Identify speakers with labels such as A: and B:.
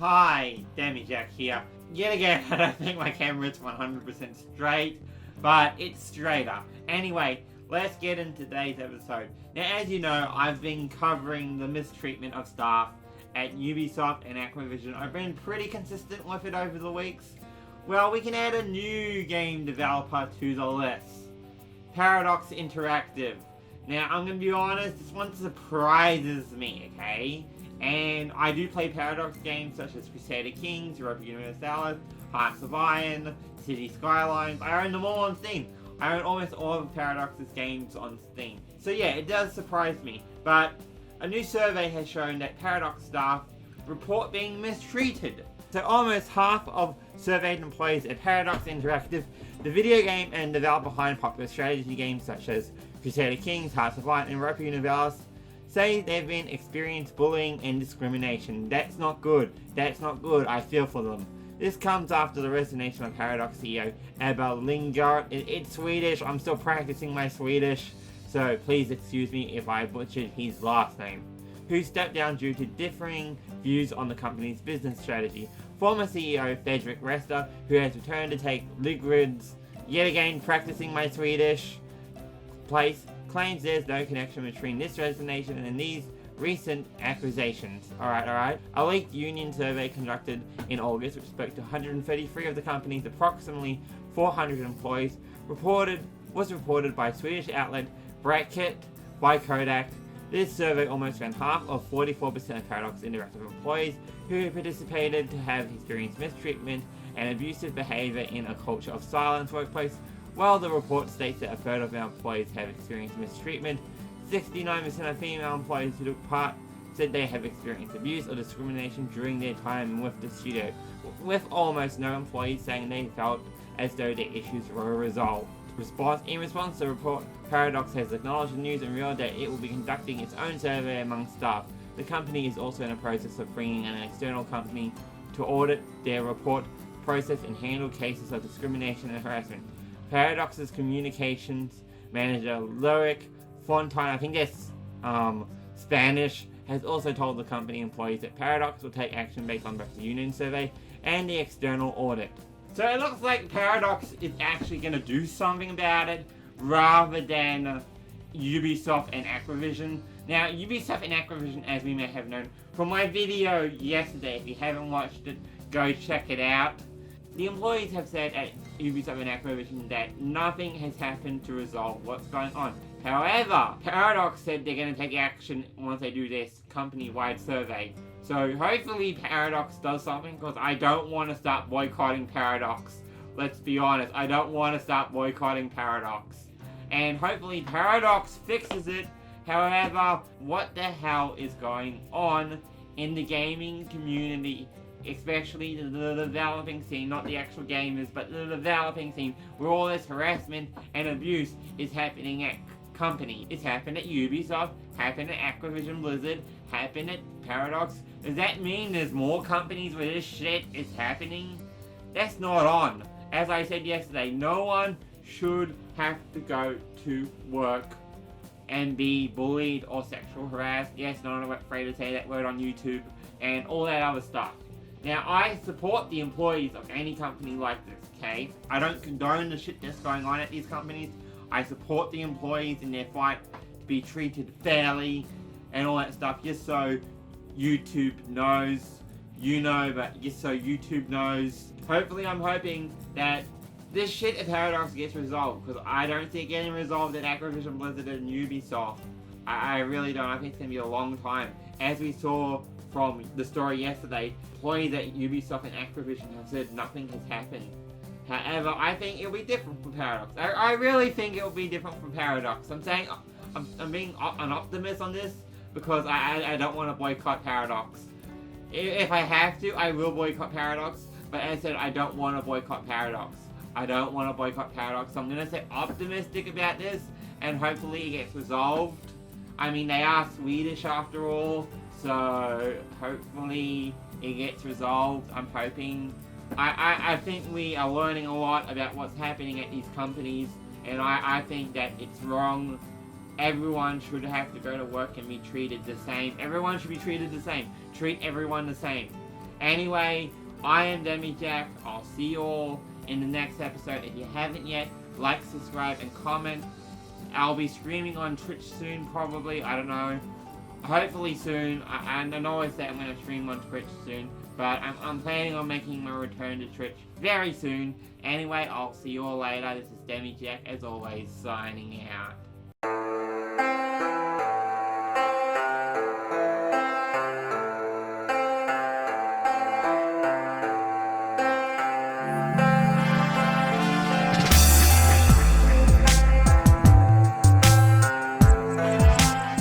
A: Hi, Demijack here. Yet again, I don't think my camera's 100% straight, but it's straighter. Anyway, let's get into today's episode. Now, as you know, I've been covering the mistreatment of staff at Ubisoft and Activision. I've been pretty consistent with it over the weeks. Well, we can add a new game developer to the list. Paradox Interactive. Now, I'm going to be honest, this one surprises me, okay? And I do play Paradox games such as Crusader Kings, Europa Universalis, Hearts of Iron, City Skylines. I own them all on Steam. I own almost all of Paradox's games on Steam. So yeah, it does surprise me. But a new survey has shown that Paradox staff report being mistreated. So almost half of surveyed employees at Paradox Interactive, the video game and developer behind popular strategy games such as Crusader Kings, Hearts of Iron, and Europa Universalis, say they've been experienced bullying and discrimination. That's not good. That's not good. I feel for them. This comes after the resignation of Paradox CEO Abel Lingard. It's Swedish. I'm still practicing my Swedish, so please excuse me if I butchered his last name. Who stepped down due to differing views on the company's business strategy. Former CEO Fredrik Resta, who has returned to take Lingard's, yet again practicing my Swedish, place, claims there's no connection between this resignation and these recent accusations. Alright. A leaked union survey conducted in August, which spoke to 133 of the company's approximately 400 employees, was reported by Swedish outlet Bracket by Kodak. This survey almost found half of 44% of Paradox Interactive employees who participated to have experienced mistreatment and abusive behavior in a culture of silence workplace. While the report states that a third of our employees have experienced mistreatment, 69% of female employees who took part said they have experienced abuse or discrimination during their time with the studio, with almost no employees saying they felt as though their issues were resolved. In response to the report, Paradox has acknowledged the news and revealed that it will be conducting its own survey among staff. The company is also in the process of bringing in an external company to audit their report process and handle cases of discrimination and harassment. Paradox's communications manager, Loic Fontaine, I think that's Spanish, has also told the company employees that Paradox will take action based on both the union survey and the external audit. So it looks like Paradox is actually going to do something about it, rather than Ubisoft and Activision. Now, Ubisoft and Activision, as we may have known from my video yesterday, if you haven't watched it, go check it out. The employees have said at Ubisoft and Activision that nothing has happened to resolve what's going on. However, Paradox said they're going to take action once they do this company-wide survey. So hopefully Paradox does something, because I don't want to start boycotting Paradox. Let's be honest, I don't want to start boycotting Paradox. And hopefully Paradox fixes it. However, what the hell is going on in the gaming community, especially the developing scene, not the actual gamers, but the developing scene, where all this harassment and abuse is happening at companies? It's happened at Ubisoft, happened at Activision Blizzard, happened at Paradox. Does that mean there's more companies where this shit is happening? That's not on. As I said yesterday, no one should have to go to work and be bullied or sexual harassed. Yes, no, I'm not afraid to say that word on YouTube and all that other stuff. Now, I support the employees of any company like this, okay? I don't condone the shit that's going on at these companies. I support the employees in their fight to be treated fairly and all that stuff, just so YouTube knows. You know, but just so YouTube knows. Hopefully, I'm hoping that this shit at Paradox gets resolved, because I don't see it getting resolved at Activision Blizzard and Ubisoft. I really don't. I think it's going to be a long time. As we saw from the story yesterday, employees at Ubisoft and Activision have said nothing has happened. However, I think it'll be different for Paradox. I really think it'll be different for Paradox. I'm saying, I'm being an optimist on this, because I don't want to boycott Paradox. If I have to, I will boycott Paradox, but as I said, I don't want to boycott Paradox. I don't want to boycott Paradox, so I'm going to say optimistic about this, and hopefully it gets resolved. I mean, they are Swedish after all, so hopefully it gets resolved. I'm hoping. I think we are learning a lot about what's happening at these companies, and I think that it's wrong. Everyone should have to go to work and be treated the same. Everyone should be treated the same. Treat everyone the same. Anyway, I am Demi-Jack. I'll see you all in the next episode. If you haven't yet, like, subscribe, and comment. I'll be streaming on Twitch soon, probably. I don't know. Hopefully soon. I don't always say I'm going to stream on Twitch soon. But I'm planning on making my return to Twitch very soon. Anyway, I'll see you all later. This is Demi-Jack, as always, signing out.